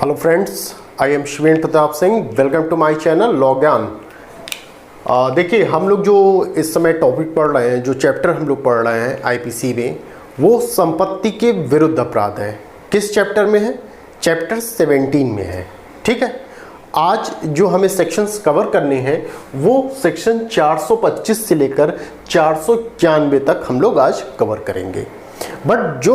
Hello friends, I am Shivendra Pratap Singh. Welcome to my channel लॉज्ञान। देखिए, हम लोग जो इस समय टॉपिक पढ़ रहे हैं, जो चैप्टर हम लोग पढ़ रहे हैं आईपीसी में, वो संपत्ति के विरुद्ध अपराध है। किस चैप्टर में है? चैप्टर 17 में है। ठीक है, आज जो हमें सेक्शंस कवर करने हैं वो सेक्शन 425 से लेकर 491 तक हम लोग आज कवर करेंगे। बट जो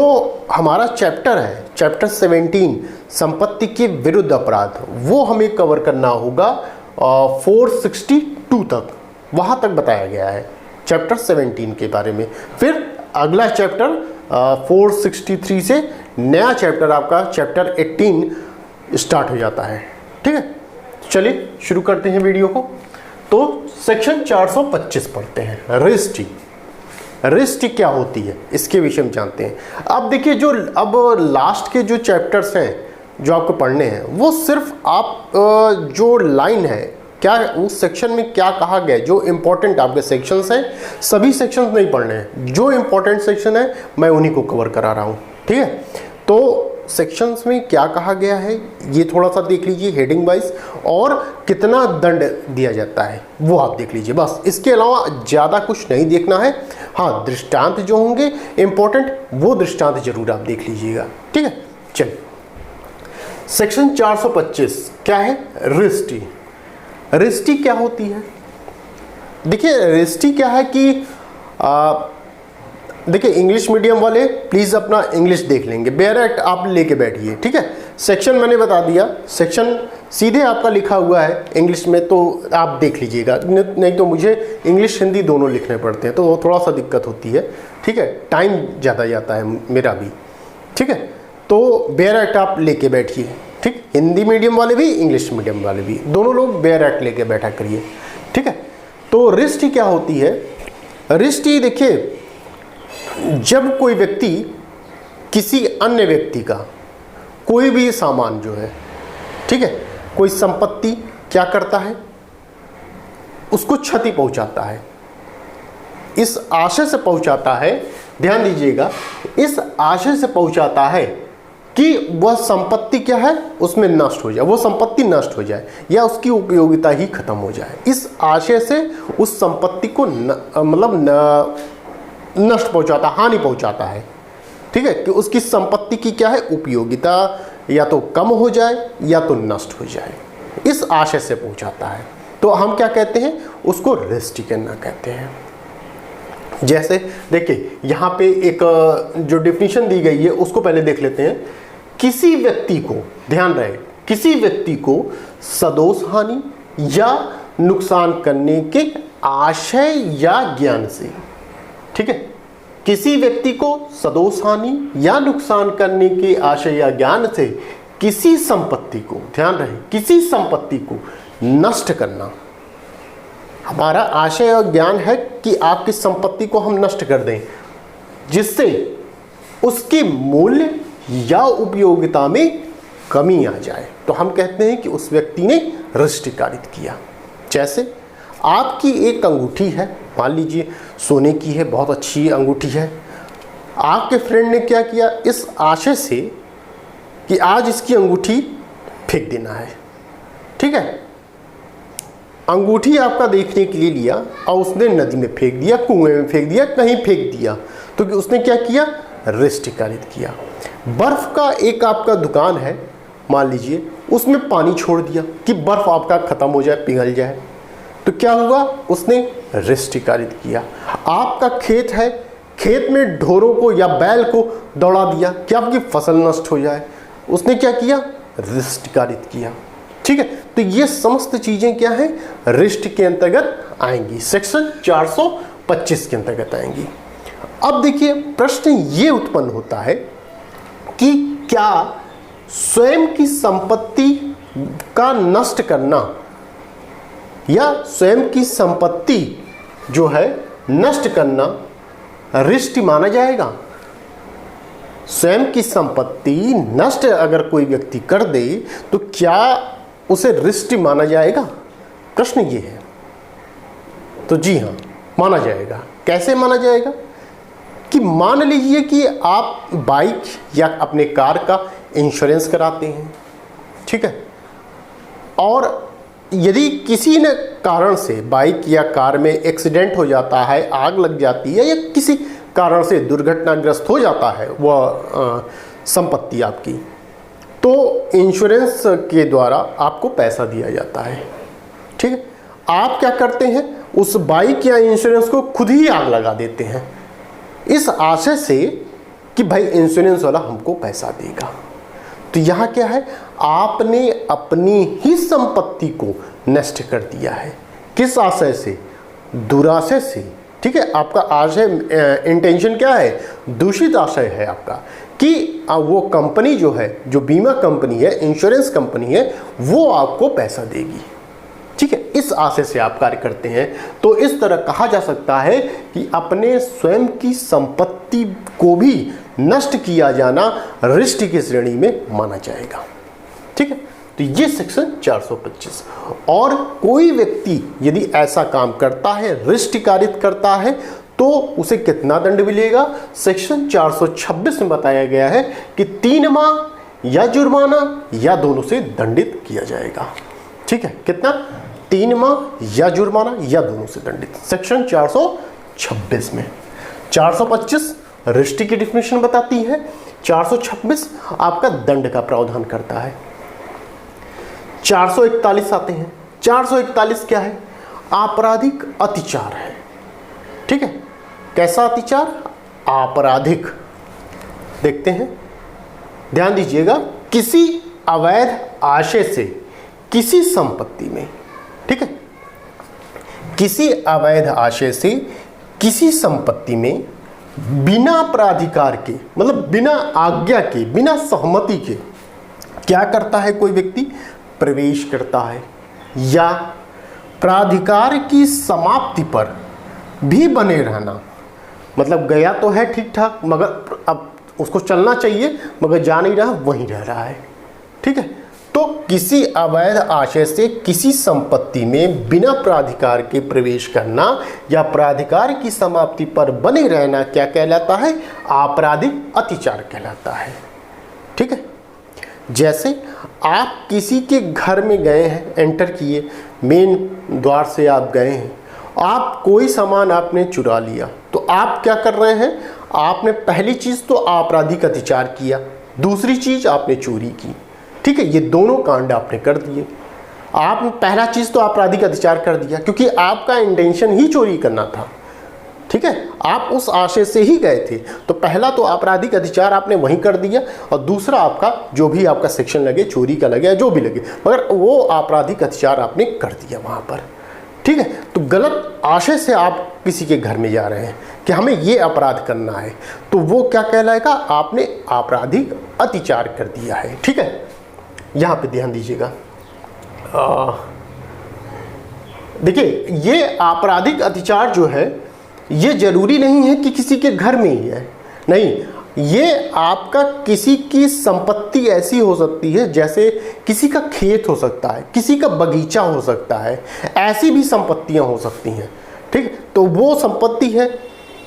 हमारा चैप्टर है, चैप्टर 17 संपत्ति के विरुद्ध अपराध, वो हमें कवर करना होगा 462 तक। वहाँ तक बताया गया है चैप्टर 17 के बारे में। फिर अगला चैप्टर 463 से नया चैप्टर आपका चैप्टर 18 स्टार्ट हो जाता है। ठीक है, चलिए शुरू करते हैं वीडियो को। तो सेक्शन 425 पढ़ते हैं। रजिस्ट्री, रजिस्ट्री क्या होती है इसके विषय में जानते हैं। अब देखिए, जो अब लास्ट के जो चैप्टर्स हैं जो आपको पढ़ने हैं, वो सिर्फ आप जो लाइन है, क्या उस सेक्शन में क्या कहा गया, जो इंपॉर्टेंट आपके सेक्शंस हैं, सभी सेक्शंस नहीं पढ़ने हैं। जो इंपॉर्टेंट सेक्शन है मैं उन्हीं को कवर करा रहा हूँ। ठीक है, तो सेक्शंस में क्या कहा गया है ये थोड़ा सा देख लीजिए हेडिंग वाइज, और कितना दंड दिया जाता है वो आप देख लीजिए। बस इसके अलावा ज़्यादा कुछ नहीं देखना है। हाँ, दृष्टांत जो होंगे इंपॉर्टेंट, वो दृष्टांत जरूर आप देख लीजिएगा। ठीक है, चलिए सेक्शन 425 क्या है? रजिस्ट्री। रजिस्ट्री क्या होती है? देखिए, रजिस्ट्री क्या है कि देखिए, इंग्लिश मीडियम वाले प्लीज़ अपना इंग्लिश देख लेंगे, बेयर एक्ट आप लेके बैठिए। ठीक है, सेक्शन मैंने बता दिया, सेक्शन सीधे आपका लिखा हुआ है इंग्लिश में, तो आप देख लीजिएगा। नहीं तो मुझे इंग्लिश हिंदी दोनों लिखने पड़ते हैं, तो वो थोड़ा सा दिक्कत होती है। ठीक है, टाइम ज़्यादा जाता है मेरा भी। ठीक है, तो बेयर एक्ट आप लेके बैठिए। ठीक, हिंदी मीडियम वाले भी, इंग्लिश मीडियम वाले भी, दोनों लोग बेयर एक्ट लेके बैठा करिए। ठीक है, तो रजिस्ट्री क्या होती है? रजिस्ट्री देखिए, जब कोई व्यक्ति किसी अन्य व्यक्ति का कोई भी सामान जो है, ठीक है, कोई संपत्ति क्या करता है, उसको क्षति पहुंचाता है, इस आशय से पहुंचाता है, ध्यान दीजिएगा, इस आशय से पहुंचाता है कि वह संपत्ति क्या है, उसमें नष्ट हो जाए, वो संपत्ति नष्ट हो जाए या उसकी उपयोगिता ही खत्म हो जाए। इस आशय से उस संपत्ति को नष्ट पहुंचाता, हानि पहुंचाता है। ठीक है, कि उसकी संपत्ति की क्या है, उपयोगिता या तो कम हो जाए या तो नष्ट हो जाए, इस आशय से पहुंचाता है। तो हम क्या कहते हैं, उसको रजिस्ट्री करना कहते हैं। जैसे देखिए, यहाँ पे एक जो डिफिनीशन दी गई है उसको पहले देख लेते हैं। किसी व्यक्ति को, ध्यान रहे, किसी व्यक्ति को सदोष हानि या नुकसान करने के आशय या ज्ञान से, ठीक है, किसी व्यक्ति को सदोष हानि या नुकसान करने के आशय या ज्ञान से किसी संपत्ति को, ध्यान रहे, किसी संपत्ति को नष्ट करना। हमारा आशय और ज्ञान है कि आपकी संपत्ति को हम नष्ट कर दें, जिससे उसके मूल्य या उपयोगिता में कमी आ जाए, तो हम कहते हैं कि उस व्यक्ति ने रजिस्ट्री कारित किया। जैसे आपकी एक अंगूठी है, मान लीजिए सोने की है, बहुत अच्छी अंगूठी है, आपके फ्रेंड ने क्या किया, इस आशय से कि आज इसकी अंगूठी फेंक देना है। ठीक है, अंगूठी आपका देखने के लिए लिया और उसने नदी में फेंक दिया, कुएं में फेंक दिया, कहीं फेंक दिया, तो उसने क्या किया, रजिस्ट्री कारित किया। बर्फ का एक आपका दुकान है, मान लीजिए, उसमें पानी छोड़ दिया कि बर्फ आपका खत्म हो जाए, पिघल जाए, तो क्या हुआ, उसने रजिस्ट्री कारित किया। आपका खेत है, खेत में ढोरों को या बैल को दौड़ा दिया कि आपकी फसल नष्ट हो जाए, उसने क्या किया, रजिस्ट्री कारित किया। ठीक है, तो ये समस्त चीजें क्या है, रजिस्ट्री के अंतर्गत आएंगी, सेक्शन 425 के अंतर्गत आएंगी। अब देखिए, प्रश्न ये उत्पन्न होता है कि क्या स्वयं की संपत्ति का नष्ट करना या स्वयं की संपत्ति जो है नष्ट करना रजिस्ट्री माना जाएगा? स्वयं की संपत्ति नष्ट अगर कोई व्यक्ति कर दे तो क्या उसे रजिस्ट्री माना जाएगा? प्रश्न ये है। तो जी हाँ, माना जाएगा। कैसे माना जाएगा? कि मान लीजिए कि आप बाइक या अपने कार का इंश्योरेंस कराते हैं, ठीक है। और यदि किसी न कारण से बाइक या कार में एक्सीडेंट हो जाता है, आग लग जाती है या किसी कारण से दुर्घटनाग्रस्त हो जाता है वह संपत्ति आपकी, तो इंश्योरेंस के द्वारा आपको पैसा दिया जाता है। ठीक है, आप क्या करते हैं, उस बाइक या इंश्योरेंस को खुद ही आग लगा देते हैं इस आशय से कि भाई इंश्योरेंस वाला हमको पैसा देगा। तो यहाँ क्या है, आपने अपनी ही संपत्ति को नष्ट कर दिया है। किस आशय से? दुराशय से। ठीक है, आपका आशय, इंटेंशन क्या है? दूषित आशय है आपका कि वो कंपनी जो है, जो बीमा कंपनी है, इंश्योरेंस कंपनी है, वो आपको पैसा देगी। ठीक है, इस आशय से आप कार्य करते हैं। तो इस तरह कहा जा सकता है कि अपने स्वयं की संपत्ति को भी नष्ट किया जाना रिष्ट की श्रेणी में माना जाएगा। ठीक है, तो ये सेक्शन 425। और कोई व्यक्ति यदि ऐसा काम करता है, रिष्ट कारित करता है, तो उसे कितना दंड मिलेगा? सेक्शन 426 में बताया गया है कि 3 माह या जुर्माना या दोनों से दंडित किया जाएगा। ठीक है, कितना? 3 माह या जुर्माना या दोनों से दंडित, सेक्शन 426 में। 425 रिष्ट की डिफिनेशन बताती है, 426 आपका दंड का प्रावधान करता है। 441 आते हैं। 441 क्या है? आपराधिक अतिचार है। ठीक है, कैसा अतिचार? आपराधिक। देखते हैं, ध्यान दीजिएगा, किसी अवैध आशय से किसी संपत्ति में, ठीक है, किसी अवैध आशय से किसी संपत्ति में बिना प्राधिकार के, मतलब बिना आज्ञा के, बिना सहमति के क्या करता है कोई व्यक्ति? प्रवेश करता है, या प्राधिकार की समाप्ति पर भी बने रहना। मतलब गया तो है ठीक ठाक, मगर अब उसको चलना चाहिए, मगर जा नहीं रहा, वहीं रह रहा है। ठीक है, तो किसी अवैध आशय से किसी संपत्ति में बिना प्राधिकार के प्रवेश करना या प्राधिकार की समाप्ति पर बने रहना क्या कहलाता है? आपराधिक अतिचार कहलाता है। ठीक है, जैसे आप किसी के घर में गए हैं, एंटर किए, मेन द्वार से आप गए हैं, आप कोई सामान आपने चुरा लिया, तो आप क्या कर रहे हैं? आपने पहली चीज तो आपराधिक अतिचार किया, दूसरी चीज आपने चोरी की। ठीक है, ये दोनों कांड आपने कर दिए। आप पहला चीज तो आपराधिक अतिचार कर दिया क्योंकि आपका इंटेंशन ही चोरी करना था। ठीक है, आप उस आशय से ही गए थे, तो पहला तो आपराधिक अधिचार आपने वहीं कर दिया, और दूसरा आपका जो भी आपका सेक्शन लगे, चोरी का लगे या जो भी लगे, मगर वो आपराधिक अधिचार आपने कर दिया वहां पर। ठीक है, तो गलत आशय से आप किसी के घर में जा रहे हैं कि हमें ये अपराध करना है, तो वो क्या कहलाएगा? आपने आपराधिक अतिचार कर दिया है। ठीक है, यहां पे ध्यान दीजिएगा। देखिए, ये आपराधिक अतिचार जो है, ये जरूरी नहीं है कि किसी के घर में ही है, नहीं, ये आपका किसी की संपत्ति ऐसी हो सकती है, जैसे किसी का खेत हो सकता है, किसी का बगीचा हो सकता है, ऐसी भी संपत्तियां हो सकती हैं। ठीक, तो वो संपत्ति है,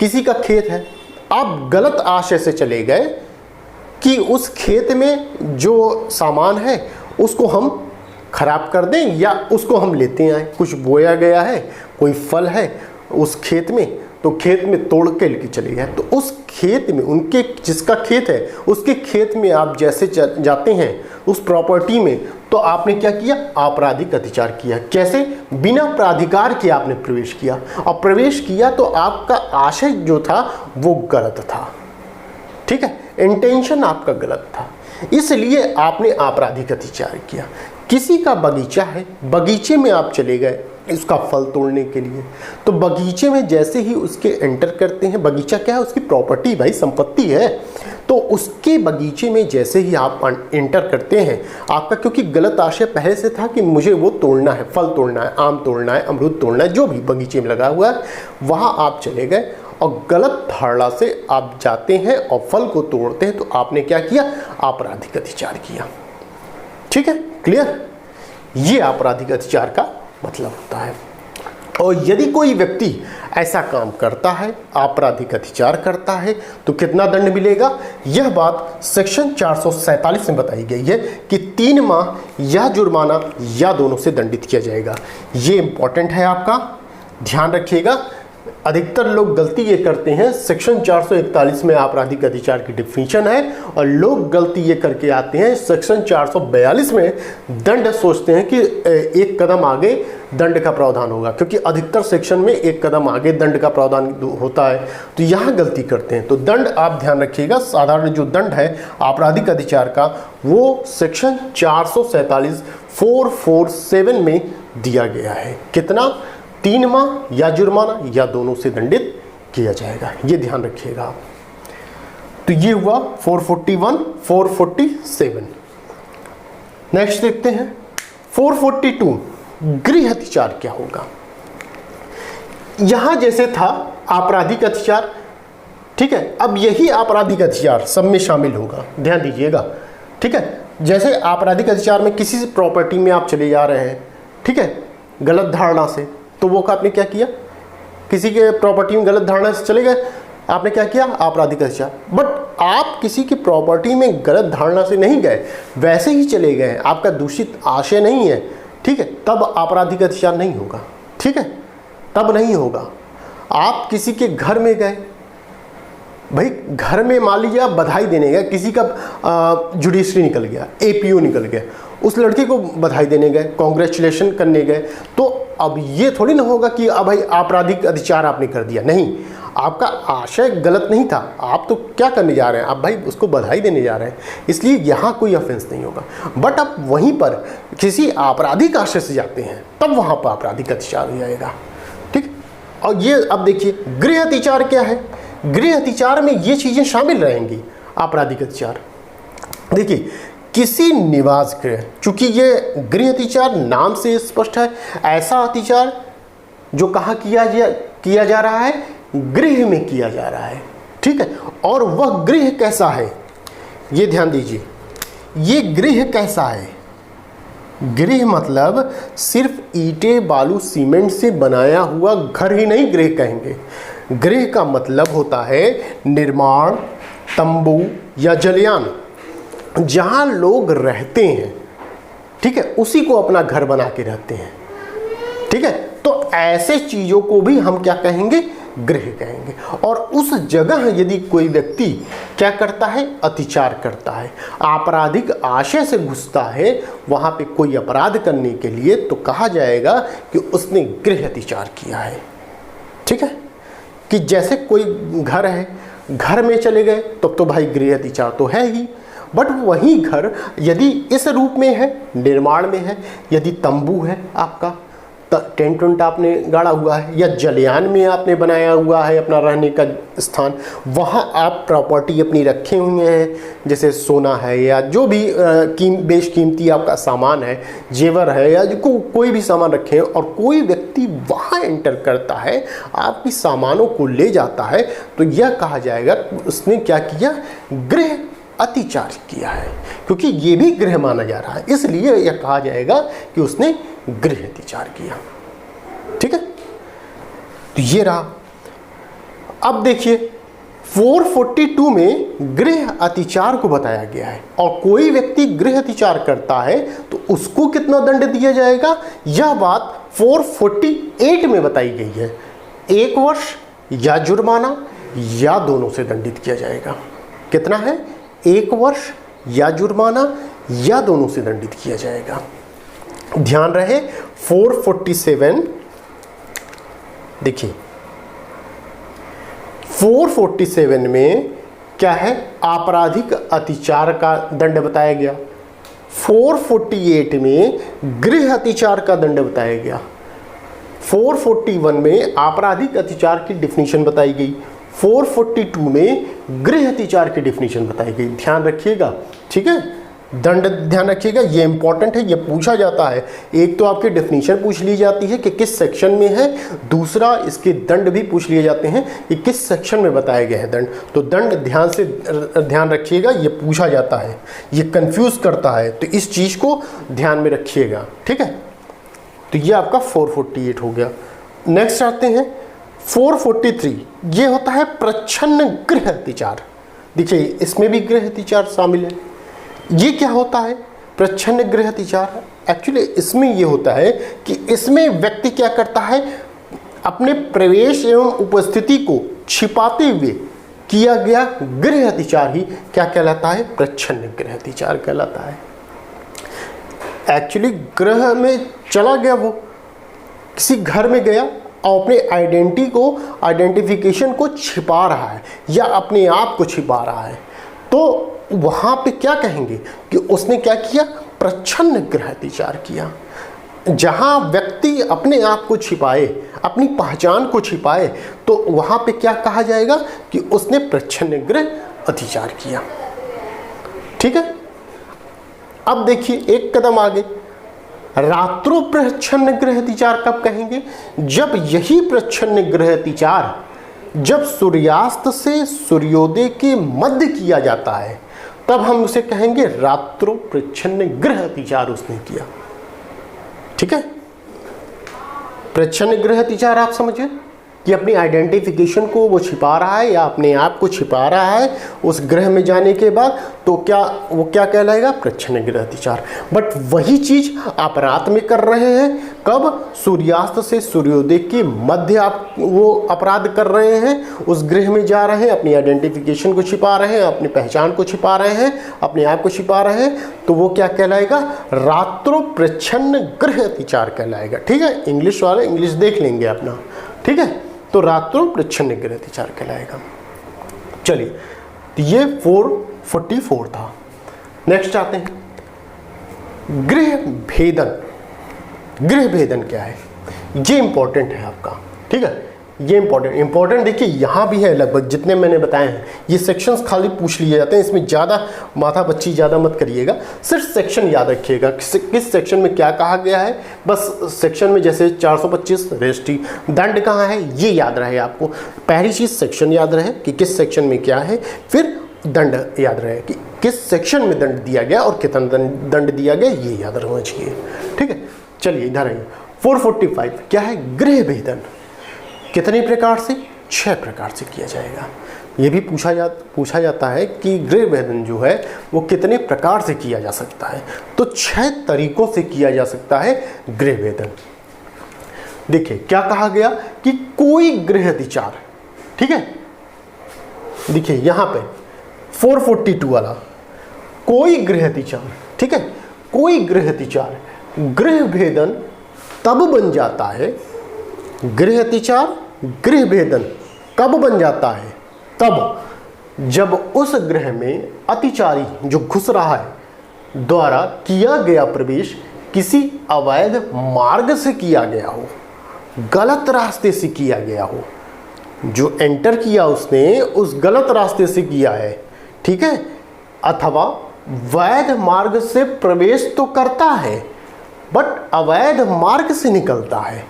किसी का खेत है, आप गलत आशय से चले गए कि उस खेत में जो सामान है उसको हम खराब कर दें या उसको हम लेते आए। कुछ बोया गया है, कोई फल है उस खेत में, तो खेत में तोड़ के लेके चले गए, तो उस खेत में, उनके जिसका खेत है उसके खेत में आप जैसे जाते हैं उस प्रॉपर्टी में, तो आपने क्या किया? आपराधिक अतिचार किया। कैसे? बिना प्राधिकार के आपने प्रवेश किया, और प्रवेश किया तो आपका आशय जो था वो गलत था। ठीक है, इंटेंशन आपका गलत था, इसलिए आपने आपराधिक अतिचार किया। किसी का बगीचा है, बगीचे में आप चले गए उसका फल तोड़ने के लिए, तो बगीचे में जैसे ही उसके एंटर करते हैं, बगीचा क्या है? उसकी प्रॉपर्टी, भाई संपत्ति है, तो उसके बगीचे में जैसे ही आप एंटर करते हैं, आपका क्योंकि गलत आशय पहले से था कि मुझे वो तोड़ना है, फल तोड़ना है, आम तोड़ना है, अमरूद तोड़ना है, जो भी बगीचे में लगा हुआ है, वहाँ आप चले गए और गलत धारणा से आप जाते हैं और फल को तोड़ते हैं, तो आपने क्या किया? आपराधिक अतिचार किया। ठीक है, क्लियर? ये आपराधिक अतिचार का मतलब होता है। और यदि कोई व्यक्ति ऐसा काम करता है, आपराधिक अत्याचार करता है, तो कितना दंड मिलेगा? यह बात सेक्शन 447 में बताई गई है कि 3 माह या जुर्माना या दोनों से दंडित किया जाएगा। ये इंपॉर्टेंट है, आपका ध्यान रखिएगा। अधिकतर लोग गलती ये करते हैं, सेक्शन 441 में आपराधिक अत्याचार की डिफिनीशन है और लोग गलती ये करके आते हैं सेक्शन 442 में दंड सोचते हैं कि एक कदम आगे दंड का प्रावधान होगा, क्योंकि अधिकतर सेक्शन में एक कदम आगे दंड का प्रावधान होता है, तो यहाँ गलती करते हैं। तो दंड आप ध्यान रखिएगा, साधारण जो दंड है आपराधिक अत्याचार का वो सेक्शन 447 447 में दिया गया है। कितना? 3 माह या जुर्माना या दोनों से दंडित किया जाएगा, ये ध्यान रखिएगा। तो ये हुआ 441 447। नेक्स्ट देखते हैं 442 गृह अत्याचार क्या होगा। यहां जैसे था आपराधिक अत्याचार, ठीक है, अब यही आपराधिक अत्याचार सब में शामिल होगा, ध्यान दीजिएगा, ठीक है। जैसे आपराधिक अत्याचार में किसी से प्रॉपर्टी में आप चले जा रहे हैं, ठीक है, गलत धारणा से, तो वो आपने क्या किया? किसी के प्रॉपर्टी में गलत धारणा से चले गए, आपने क्या किया? आपराधिक अत्याचार। बट आप किसी की प्रॉपर्टी में गलत धारणा से नहीं गए, वैसे ही चले गए, आपका दूषित आशय नहीं है, ठीक है, तब आपराधिक अत्याचार नहीं होगा, ठीक है, तब नहीं होगा। आप किसी के घर में गए, भाई घर में मान लीजिए आप बधाई देने गए, किसी का जुडिशरी निकल गया, एपीओ निकल गया, उस लड़के को बधाई देने गए, कॉन्ग्रेचुलेशन करने गए, तो अब ये थोड़ी ना होगा कि अब भाई आपराधिक अत्याचार आपने कर दिया। नहीं, आपका आशय गलत नहीं था, आप तो क्या करने जा रहे हैं, आप भाई उसको बधाई देने जा रहे हैं, इसलिए यहाँ कोई ऑफेंस नहीं होगा। बट आप वहीं पर किसी आपराधिक आशय से जाते हैं, तब वहाँ पर आपराधिक अत्याचार हो जाएगा, ठीक। और ये अब देखिए गृह अत्याचार क्या है। गृह अत्याचार में ये चीज़ें शामिल रहेंगी। आपराधिक अत्याचार देखिए, किसी निवास गृह, चूंकि ये गृह अत्याचार नाम से स्पष्ट है, ऐसा अत्याचार जो कहाँ किया जा रहा है? गृह में किया जा रहा है, ठीक है। और वह गृह कैसा है, ये ध्यान दीजिए, ये गृह कैसा है? गृह मतलब सिर्फ ईंटें बालू सीमेंट से बनाया हुआ घर ही नहीं गृह कहेंगे। गृह का मतलब होता है निर्माण, तंबू या जलयान, जहां लोग रहते हैं, ठीक है, उसी को अपना घर बना के रहते हैं, ठीक है। तो ऐसे चीजों को भी हम क्या कहेंगे? गृह कहेंगे। और उस जगह यदि कोई व्यक्ति क्या करता है? अत्याचार करता है, आपराधिक आशय से घुसता है वहां पे कोई अपराध करने के लिए, तो कहा जाएगा कि उसने गृह अत्याचार किया है, ठीक है। कि जैसे कोई घर है, घर में चले गए तो भाई गृह अत्याचार तो है ही, बट वही घर यदि इस रूप में है, निर्माण में है, यदि तंबू है, आपका टेंट वेंट आपने गाड़ा हुआ है, या जलयान में आपने बनाया हुआ है अपना रहने का स्थान, वहाँ आप प्रॉपर्टी अपनी रखे हुए हैं, जैसे सोना है या जो भी बेशकीमती आपका सामान है, जेवर है, या जो कोई भी सामान रखे हैं, और कोई व्यक्ति वहाँ एंटर करता है, आपकी सामानों को ले जाता है, तो यह कहा जाएगा उसने क्या किया? गृह अत्याचार किया है, क्योंकि ये भी गृह माना जा रहा है, इसलिए यह कहा जाएगा कि उसने गृह अत्याचार किया, ठीक है। तो ये रहा। अब देखिए 442 में गृह अत्याचार को बताया गया है, और कोई व्यक्ति गृह अत्याचार करता है तो उसको कितना दंड दिया जाएगा, यह बात 448 में बताई गई है। 1 वर्ष या जुर्माना या दोनों से दंडित किया जाएगा। कितना है? 1 वर्ष या जुर्माना या दोनों से दंडित किया जाएगा। ध्यान रहे 447, देखिए 447 में क्या है? आपराधिक अत्याचार का दंड बताया गया। 448 में गृह अत्याचार का दंड बताया गया। 441 में आपराधिक अत्याचार की डिफिनीशन बताई गई। 442 में गृह अत्याचार की डिफिनीशन बताई गई। ध्यान रखिएगा, ठीक है, दंड ध्यान रखिएगा, ये इंपॉर्टेंट है, ये पूछा जाता है। एक तो आपकी डेफिनेशन पूछ ली जाती है कि किस सेक्शन में है, दूसरा इसके दंड भी पूछ लिए जाते हैं कि किस सेक्शन में बताए गए हैं दंड। तो दंड ध्यान रखिएगा, ये पूछा जाता है, ये कंफ्यूज करता है, तो इस चीज़ को ध्यान में रखिएगा, ठीक है। तो ये आपका 448 हो गया। नेक्स्ट आते हैं 443, ये होता है प्रच्छन्न गृह अतिचार। देखिए इसमें भी गृह अतिचार शामिल है। ये क्या होता है प्रच्छन्न गृह अतिचार? एक्चुअली इसमें ये होता है कि इसमें व्यक्ति क्या करता है, अपने प्रवेश एवं उपस्थिति को छिपाते हुए किया गया गृह अतिचार ही क्या कहलाता है, प्रच्छन्न गृह अतिचार कहलाता है। एक्चुअली गृह में चला गया, वो किसी घर में गया और अपने आइडेंटिफिकेशन को छिपा रहा है या अपने आप को छिपा रहा है, तो वहाँ पे क्या कहेंगे कि उसने क्या किया, प्रच्छन्न गृह अतिचार किया। जहाँ व्यक्ति अपने आप को छिपाए, अपनी पहचान को छिपाए, तो वहाँ पे क्या कहा जाएगा कि उसने प्रच्छन्न गृह अतिचार किया। ठीक है, अब देखिए एक कदम आगे, रात्रो प्रच्छन्न गृह अतिचार कब कहेंगे, जब यही प्रच्छन्न गृह अतिचार जब सूर्यास्त से सूर्योदय के मध्य किया जाता है, तब हम उसे कहेंगे रात्रो प्रच्छन्न गृह अतिचार उसने किया। ठीक है, प्रच्छन्न गृह अतिचार आप समझे कि अपनी आइडेंटिफिकेशन को वो छिपा रहा है या अपने आप को छिपा रहा है उस ग्रह में जाने के बाद, तो क्या वो क्या कहलाएगा, प्रच्छन्न गृह अतिचार। बट वही चीज आप रात में कर रहे हैं, कब, सूर्यास्त से सूर्योदय के मध्य आप वो अपराध कर रहे हैं, उस गृह में जा रहे हैं, अपनी आइडेंटिफिकेशन को छिपा रहे हैं, अपनी पहचान को छिपा रहे हैं, अपने आप को छिपा रहे हैं, तो वो क्या कहलाएगा, रात्रो प्रच्छन्न गृह अतिचार कहलाएगा। ठीक है, इंग्लिश वाले इंग्लिश देख लेंगे अपना। ठीक है, तो रात्रो प्रच्छन्न गृह अतिचार कहलाएगा। चलिए, तो ये 444 था। नेक्स्ट आते हैं गृह भेदन। गृह भेदन क्या है, ये इंपॉर्टेंट है आपका। ठीक है, ये इंपॉर्टेंट देखिए यहाँ भी है, लगभग जितने मैंने बताए हैं ये सेक्शंस खाली पूछ लिए जाते हैं, इसमें ज़्यादा माथा बच्ची ज़्यादा मत करिएगा, सिर्फ सेक्शन याद रखिएगा किस सेक्शन में क्या कहा गया है। बस सेक्शन में जैसे 425 रेस्टी दंड कहाँ है ये याद रहे आपको। पहली चीज़ सेक्शन याद रहे कि किस सेक्शन में क्या है, फिर दंड याद रहे कि किस सेक्शन में दंड दिया गया और कितना दंड दिया गया, ये याद रहना चाहिए। ठीक है, चलिए इधर आइए। 445 क्या है, गृह भेदन। कितने प्रकार से, 6 प्रकार से किया जाएगा। ये भी पूछा जाता है कि गृह भेदन जो है वो कितने प्रकार से किया जा सकता है, तो 6 तरीकों से किया जा सकता है गृह भेदन। देखिए क्या कहा गया कि कोई गृह अतिचार, ठीक है, देखिए यहाँ पे 442 वाला, कोई गृह अतिचार, ठीक है, कोई गृह अतिचार, गृह भेदन तब बन जाता है, गृह अतिचार गृह भेदन कब बन जाता है, तब जब उस गृह में अतिचारी जो घुस रहा है द्वारा किया गया प्रवेश किसी अवैध मार्ग से किया गया हो, गलत रास्ते से किया गया हो। जो एंटर किया उसने उस गलत रास्ते से किया है, ठीक है, अथवा वैध मार्ग से प्रवेश तो करता है बट अवैध मार्ग से निकलता है।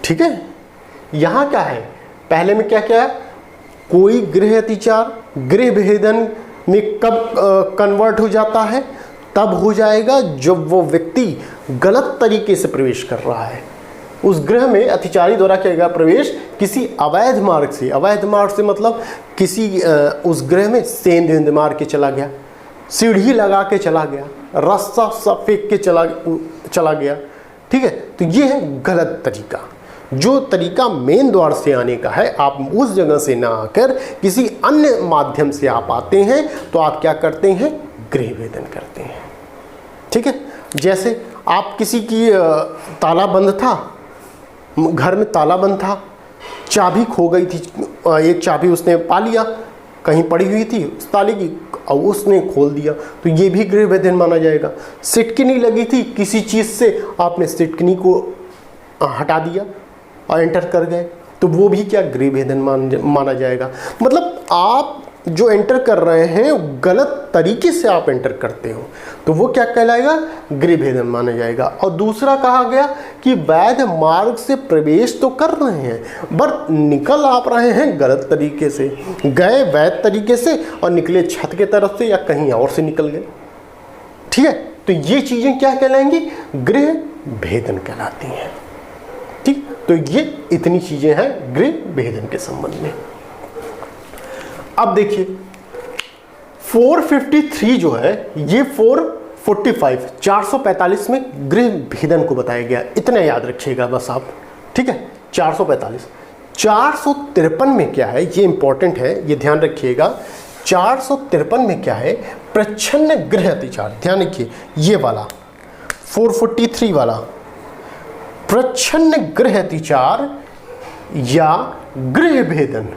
ठीक है, यहां क्या है, पहले में क्या क्या है, कोई गृह अतिचार गृह भेदन में कब कन्वर्ट हो जाता है, तब हो जाएगा जब वो व्यक्ति गलत तरीके से प्रवेश कर रहा है उस गृह में, अतिचारी द्वारा किया गया प्रवेश किसी अवैध मार्ग से। अवैध मार्ग से मतलब किसी उस गृह में सेंध वेंध मार के चला गया, सीढ़ी लगा के चला गया, रास्ता सब फेंक के चला गया। ठीक है, तो ये है गलत तरीका। जो तरीका मेन द्वार से आने का है, आप उस जगह से ना आकर किसी अन्य माध्यम से आप आते हैं, तो आप क्या करते हैं, गृह भेदन करते हैं। ठीक है, जैसे आप किसी की ताला बंद था, घर में ताला बंद था, चाबी खो गई थी, एक चाबी उसने पा लिया, कहीं पड़ी हुई थी उस ताले की और उसने खोल दिया, तो ये भी गृह भेदन माना जाएगा। सिटकनी लगी थी किसी चीज़ से, आपने सिटकनी को हटा दिया और एंटर कर गए, तो वो भी क्या, गृह भेदन माना जाएगा। मतलब आप जो एंटर कर रहे हैं गलत तरीके से आप एंटर करते हो, तो वो क्या कहलाएगा, गृह भेदन माना जाएगा। और दूसरा कहा गया कि वैध मार्ग से प्रवेश तो कर रहे हैं बट निकल आप रहे हैं गलत तरीके से, गए वैध तरीके से और निकले छत के तरफ से या कहीं और से निकल गए। ठीक है, तो ये चीज़ें क्या कहलाएंगी, गृह भेदन कहलाती हैं। ठीक। तो ये इतनी चीजें हैं गृह भेदन के संबंध में। अब देखिए 453 जो है ये 445 में गृह भेदन को बताया गया, इतना याद रखिएगा बस आप, ठीक है। 453 में क्या है, ये इंपॉर्टेंट है, ये ध्यान रखिएगा। 453 में क्या है, प्रच्छन्न गृह अतिचार, ध्यान रखिए ये वाला 443 वाला प्रच्छन्न गृह अतिचार या गृह भेदन,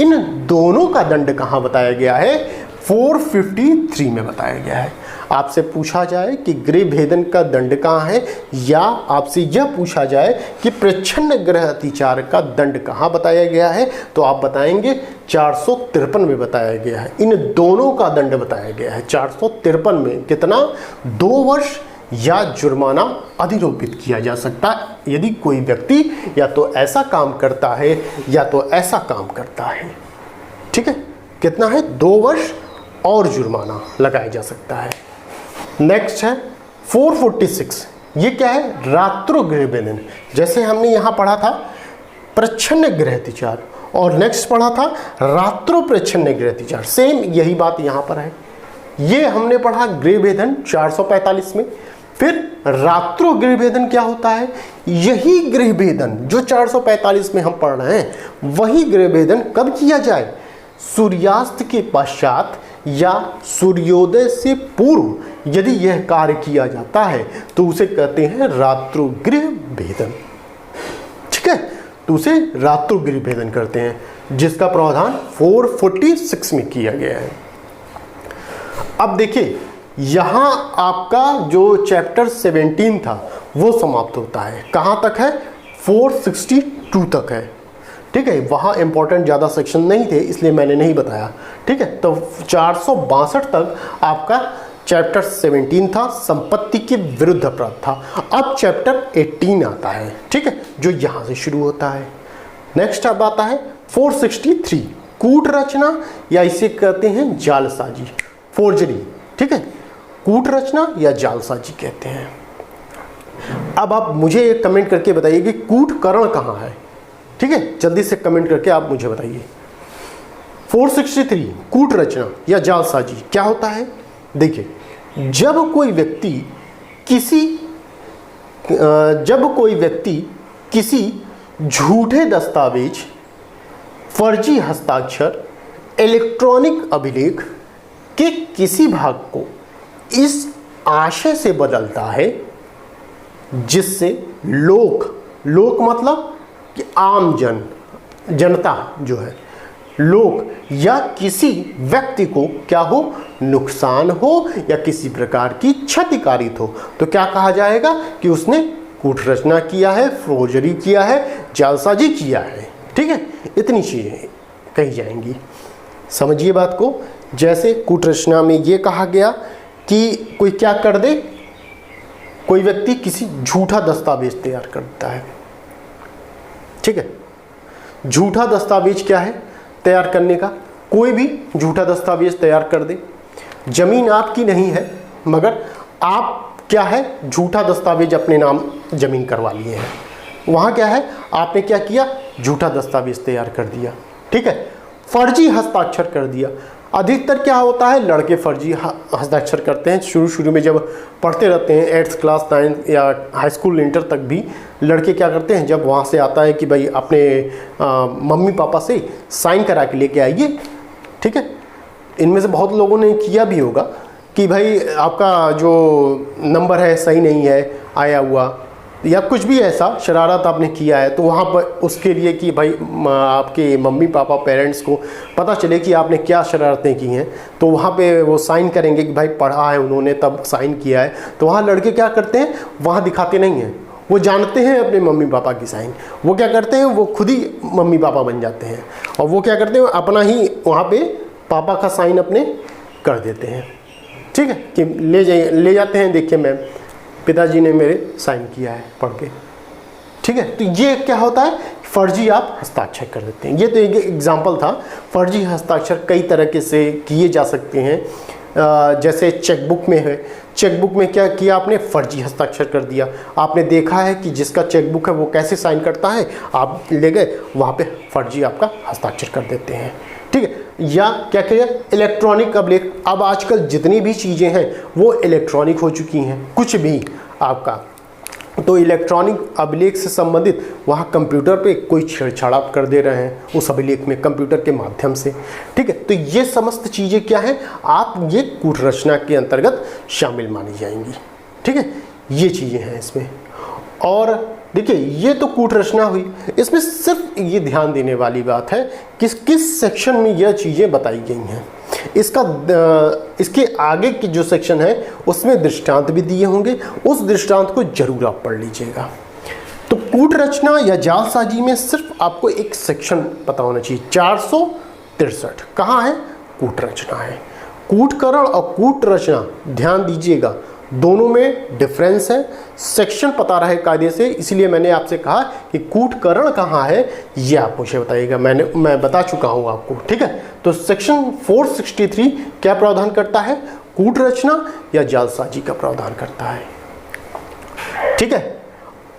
इन दोनों का दंड कहां बताया गया है, 453 में बताया गया है। आपसे पूछा जाए कि गृह भेदन का दंड कहाँ है, या आपसे यह पूछा जाए कि प्रच्छन्न गृह अतिचार का दंड कहाँ बताया गया है, तो आप बताएंगे 453 में बताया गया है। इन दोनों का दंड बताया गया है। 453 में कितना, 2 वर्ष या जुर्माना अधिरोपित किया जा सकता है यदि कोई व्यक्ति या तो ऐसा काम करता है या तो ऐसा काम करता है, ठीक है। कितना है, 2 वर्ष और जुर्माना लगाया जा सकता है। नेक्स्ट है 446, ये क्या है, रात्रो गृह भेदन। जैसे हमने यहाँ पढ़ा था प्रच्छन्न गृह अतिचार और नेक्स्ट पढ़ा था रात्रो प्रच्छन्न गृह अतिचार, सेम यही बात यहाँ पर है। ये हमने पढ़ा गृह भेदन 445 में। फिर रात्रो गृह भेदन क्या होता है, यही गृह भेदन जो 445 में हम पढ़ रहे हैं, वही गृह भेदन कब किया जाए, सूर्यास्त के पश्चात या सूर्योदय से पूर्व यदि यह कार्य किया जाता है तो उसे कहते हैं रात्रो गृह भेदन, ठीक है। तो उसे रात्रो गृह भेदन करते हैं, जिसका प्रावधान 446 में किया गया है। अब देखिए यहां आपका जो चैप्टर 17 था वो समाप्त होता है, कहां तक है, 462 तक है, ठीक है। वहाँ इंपॉर्टेंट ज़्यादा सेक्शन नहीं थे इसलिए मैंने नहीं बताया, ठीक है। तो 462 तक आपका चैप्टर 17 था, संपत्ति के विरुद्ध अपराध था। अब चैप्टर 18 आता है, ठीक है, जो यहाँ से शुरू होता है। नेक्स्ट अब आता है 463, कूट रचना या इसे कहते हैं जालसाजी, फोर्जरी, ठीक है। कूट रचना या जालसाजी कहते हैं। अब आप मुझे एक कमेंट करके बताइए कि कूटकरण कहाँ है, ठीक है, जल्दी से कमेंट करके आप मुझे बताइए। 463 कूट रचना या जालसाजी क्या होता है। देखिए जब कोई व्यक्ति किसी झूठे दस्तावेज, फर्जी हस्ताक्षर, इलेक्ट्रॉनिक अभिलेख के किसी भाग को इस आशय से बदलता है जिससे लोक मतलब कि आम जनता जो है, लोग या किसी व्यक्ति को क्या हो, नुकसान हो या किसी प्रकार की क्षति कारित हो, तो क्या कहा जाएगा कि उसने कूट रचना किया है, फोर्जरी किया है, जालसाजी किया है, ठीक है। इतनी चीजें कही जाएंगी, समझिए बात को। जैसे कूट रचना में ये कहा गया कि कोई क्या कर दे, कोई व्यक्ति किसी झूठा दस्तावेज तैयार करता है, ठीक है। झूठा दस्तावेज क्या है तैयार करने का, कोई भी झूठा दस्तावेज तैयार कर दे। जमीन आपकी नहीं है मगर आप क्या है, झूठा दस्तावेज अपने नाम जमीन करवा लिए हैं। वहाँ क्या है, आपने क्या किया, झूठा दस्तावेज तैयार कर दिया, ठीक है। फर्जी हस्ताक्षर कर दिया। अधिकतर क्या होता है, लड़के फर्जी हस्ताक्षर करते हैं। शुरू में जब पढ़ते रहते हैं 8th क्लास 9th या हाई स्कूल इंटर तक भी लड़के क्या करते हैं, जब वहाँ से आता है कि भाई अपने मम्मी पापा से साइन करा के लेके आइए, ठीक है। इनमें से बहुत लोगों ने किया भी होगा कि भाई आपका जो नंबर है सही नहीं है आया हुआ, या कुछ भी ऐसा शरारत आपने किया है, तो वहाँ पर उसके लिए कि भाई आपके मम्मी पापा पेरेंट्स को पता चले कि आपने क्या शरारतें की हैं, तो वहाँ पे वो साइन करेंगे कि भाई पढ़ा है उन्होंने तब साइन किया है। तो वहाँ लड़के क्या करते हैं, वहाँ दिखाते नहीं हैं, वो जानते हैं अपने मम्मी पापा की साइन, वो क्या करते हैं, वो खुद ही मम्मी पापा बन जाते हैं और वो क्या करते हैं, अपना ही वहाँ पर पापा का साइन अपने कर देते हैं, ठीक है, कि ले जाते हैं, देखिए मैम पिताजी ने मेरे साइन किया है पढ़ के, ठीक है। तो ये क्या होता है, फर्जी आप हस्ताक्षर कर देते हैं। ये तो एक एग्जांपल था। फर्जी हस्ताक्षर कई तरह के से किए जा सकते हैं। जैसे चेकबुक में है, चेकबुक में क्या किया आपने, फर्जी हस्ताक्षर कर दिया। आपने देखा है कि जिसका चेकबुक है वो कैसे साइन करता है, आप ले गए वहाँ पे फर्जी आपका हस्ताक्षर कर देते हैं, ठीक है। या क्या किया, इलेक्ट्रॉनिक अभिलेख। अब आजकल जितनी भी चीज़ें हैं वो इलेक्ट्रॉनिक हो चुकी हैं, कुछ भी आपका तो इलेक्ट्रॉनिक अभिलेख से संबंधित वहाँ कंप्यूटर पे कोई छेड़छाड़ आप कर दे रहे हैं उस अभिलेख में कंप्यूटर के माध्यम से, ठीक है। तो ये समस्त चीज़ें क्या हैं, आप ये कूट रचना के अंतर्गत शामिल मानी जाएंगी, ठीक है। ये चीज़ें हैं इसमें। और देखिए ये तो कूट रचना हुई, इसमें सिर्फ ये ध्यान देने वाली बात है कि किस सेक्शन में यह चीज़ें बताई गई हैं। इसके आगे की जो सेक्शन है उसमें दृष्टांत भी दिए होंगे, उस दृष्टांत को जरूर आप पढ़ लीजिएगा। तो कूट रचना या जालसाजी में सिर्फ आपको एक सेक्शन पता होना चाहिए, 463 कहाँ है, कूट रचना है। कूटकरण और कूट रचना ध्यान दीजिएगा, दोनों में डिफरेंस है, सेक्शन पता रहे कायदे से, इसलिए मैंने आपसे कहा कि कूटकरण कहाँ है ये आप मुझे बताइएगा, मैं बता चुका हूँ आपको, ठीक है। तो सेक्शन 463 क्या प्रावधान करता है, कूट रचना या जालसाजी का प्रावधान करता है, ठीक है।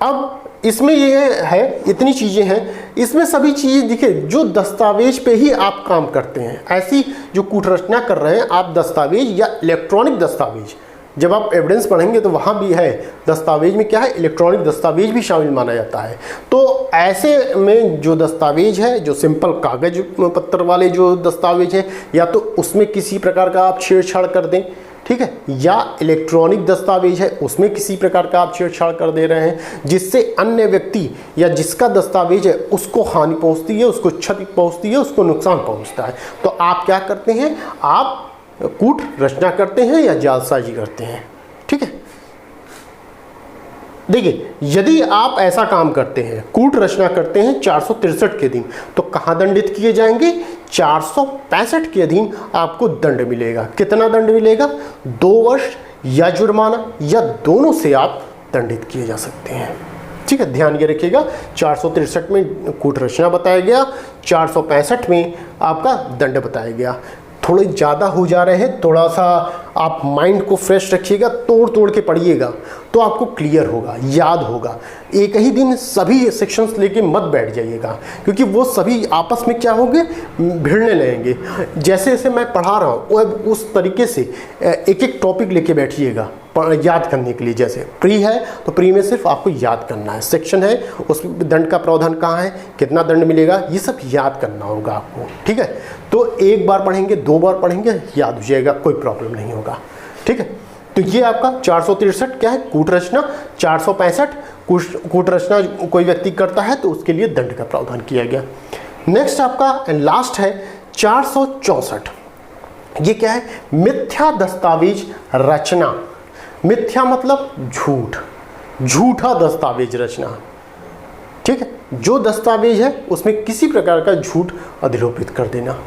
अब इसमें ये है, इतनी चीज़ें हैं, इसमें सभी चीज़ें देखिए जो दस्तावेज पे ही आप काम करते हैं, ऐसी जो कूट रचना कर रहे हैं आप दस्तावेज या इलेक्ट्रॉनिक दस्तावेज, जब आप एविडेंस पढ़ेंगे तो वहाँ भी है, दस्तावेज में क्या है, इलेक्ट्रॉनिक दस्तावेज भी शामिल माना जाता है। तो ऐसे में जो दस्तावेज है, जो सिंपल कागज पत्तर वाले जो दस्तावेज हैं, या तो उसमें किसी प्रकार का आप छेड़छाड़ कर दें, ठीक है, या इलेक्ट्रॉनिक दस्तावेज है उसमें किसी प्रकार का आप छेड़छाड़ कर दे रहे हैं जिससे अन्य व्यक्ति या जिसका दस्तावेज है उसको हानि पहुँचती है, उसको क्षति पहुँचती है, उसको नुकसान पहुँचता है। तो आप क्या करते हैं, आप कूट रचना करते हैं या जालसाजी करते हैं, ठीक है। देखिए यदि आप ऐसा काम करते हैं, कूट रचना करते हैं 463 के दिन, तो कहाँ दंडित किए जाएंगे, 465 के अधीन आपको दंड मिलेगा। कितना दंड मिलेगा, 2 वर्ष या जुर्माना या दोनों से आप दंडित किए जा सकते हैं, ठीक है। ध्यान ये रखिएगा, 463 में कूट रचना बताया गया, 465 में आपका दंड बताया गया। थोड़े ज़्यादा हो जा रहे हैं, थोड़ा सा आप माइंड को फ्रेश रखिएगा, तोड़ तोड़ के पढ़िएगा तो आपको क्लियर होगा, याद होगा। एक ही दिन सभी सेक्शंस लेके मत बैठ जाइएगा, क्योंकि वो सभी आपस में क्या होंगे, भिड़ने लगेंगे। जैसे जैसे मैं पढ़ा रहा हूँ उस तरीके से एक एक टॉपिक लेके बैठिएगा याद करने के लिए। जैसे प्री है तो प्री में सिर्फ आपको याद करना है, सेक्शन है उसमें दंड का प्रावधान कहाँ है, कितना दंड मिलेगा, ये सब याद करना होगा आपको, ठीक है। तो एक बार पढ़ेंगे, 2 बार पढ़ेंगे, याद हो जाएगा, कोई प्रॉब्लम नहीं होगा, ठीक है। तो ये आपका 463 क्या है, कूट रचना। 465 कूट रचना कोई व्यक्ति करता है तो उसके लिए दंड का प्रावधान किया गया। नेक्स्ट आपका लास्ट है 464, ये क्या है, मिथ्या दस्तावेज रचना। मिथ्या मतलब झूठ, झूठा दस्तावेज रचना, ठीक है। जो दस्तावेज है उसमें किसी प्रकार का झूठ अधिरोपित कर देना।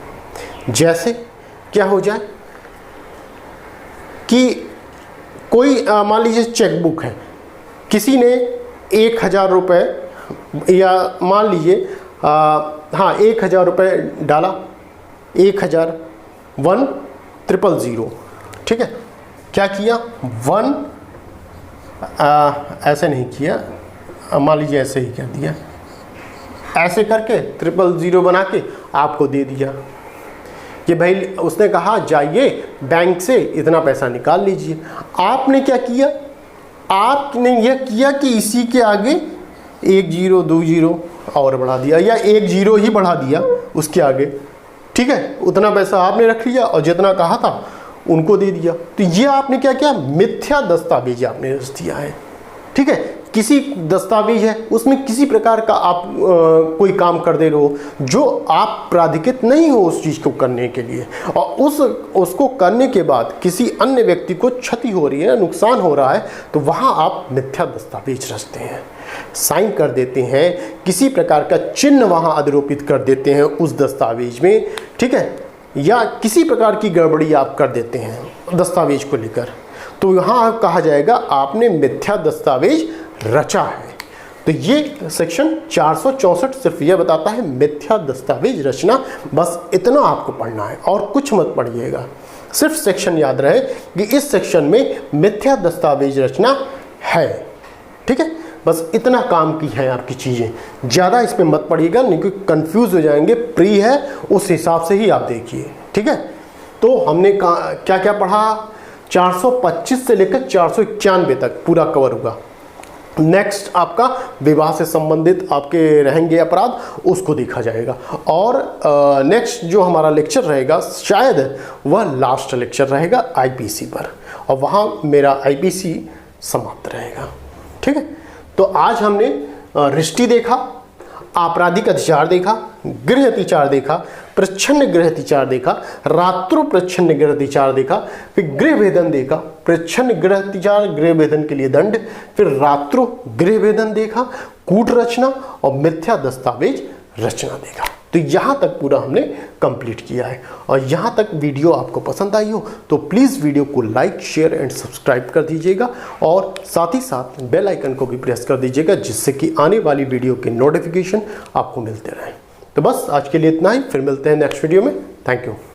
जैसे क्या हो जाए कि कोई मान लीजिए चेकबुक है, किसी ने 1000 रुपये या मान लीजिए 1000 रुपये डाला, 1000 ठीक है। क्या किया, 1 ऐसे नहीं किया, मान लीजिए ऐसे ही कर दिया, ऐसे करके 000 बना के आपको दे दिया कि भाई उसने कहा जाइए बैंक से इतना पैसा निकाल लीजिए। आपने क्या किया, आपने यह किया कि इसी के आगे 1 0 2 0 और बढ़ा दिया, या 1 0 ही बढ़ा दिया उसके आगे, ठीक है। उतना पैसा आपने रख लिया और जितना कहा था उनको दे दिया। तो ये आपने क्या किया, मिथ्या दस्तावेज आपने रच दिया है, ठीक है। किसी दस्तावेज है उसमें किसी प्रकार का आप कोई काम कर दे रहे हो जो आप प्राधिकृत नहीं हो उस चीज़ को करने के लिए, और उसको करने के बाद किसी अन्य व्यक्ति को क्षति हो रही है, नुकसान हो रहा है, तो वहाँ आप मिथ्या दस्तावेज रचते हैं, साइन कर देते हैं, किसी प्रकार का चिन्ह वहाँ अधिरोपित कर देते हैं उस दस्तावेज में, ठीक है, या किसी प्रकार की गड़बड़ी आप कर देते हैं दस्तावेज को लेकर, तो यहाँ कहा जाएगा आपने मिथ्या दस्तावेज रचा है। तो ये सेक्शन 464 सिर्फ ये बताता है मिथ्या दस्तावेज रचना, बस इतना आपको पढ़ना है और कुछ मत पढ़िएगा, सिर्फ सेक्शन याद रहे कि इस सेक्शन में मिथ्या दस्तावेज रचना है। ठीक है, बस इतना काम की है आपकी चीज़ें, ज़्यादा इसमें मत पड़िएगा, नहीं कि कंफ्यूज हो जाएंगे। प्री है, उस हिसाब से ही आप देखिए। ठीक है, तो हमने क्या क्या पढ़ा, 425 से लेकर 491 तक पूरा कवर होगा। नेक्स्ट आपका विवाह से संबंधित आपके रहेंगे अपराध, उसको देखा जाएगा। और नेक्स्ट जो हमारा लेक्चर रहेगा शायद वह लास्ट लेक्चर रहेगा आईपीसी पर, और वहाँ मेरा आईपीसी समाप्त रहेगा। ठीक है, तो आज हमने रिष्टि देखा, आपराधिक अतिचार देखा, गृह अतिचार देखा, प्रच्छन्न गृह अतिचार देखा, रात्रो प्रच्छन्न गृह अतिचार देखा, फिर गृह भेदन देखा, प्रच्छन्न गृह अतिचार, गृह भेदन के लिए दंड, फिर रात्रो गृह भेदन देखा, कूट रचना और मिथ्या दस्तावेज रचना देखा। तो यहाँ तक पूरा हमने कंप्लीट किया है। और यहाँ तक वीडियो आपको पसंद आई हो तो प्लीज़ वीडियो को लाइक, शेयर एंड सब्सक्राइब कर दीजिएगा, और साथ ही साथ बेल आइकन को भी प्रेस कर दीजिएगा, जिससे कि आने वाली वीडियो के नोटिफिकेशन आपको मिलते रहें। तो बस आज के लिए इतना ही, फिर मिलते हैं नेक्स्ट वीडियो में। Thank you.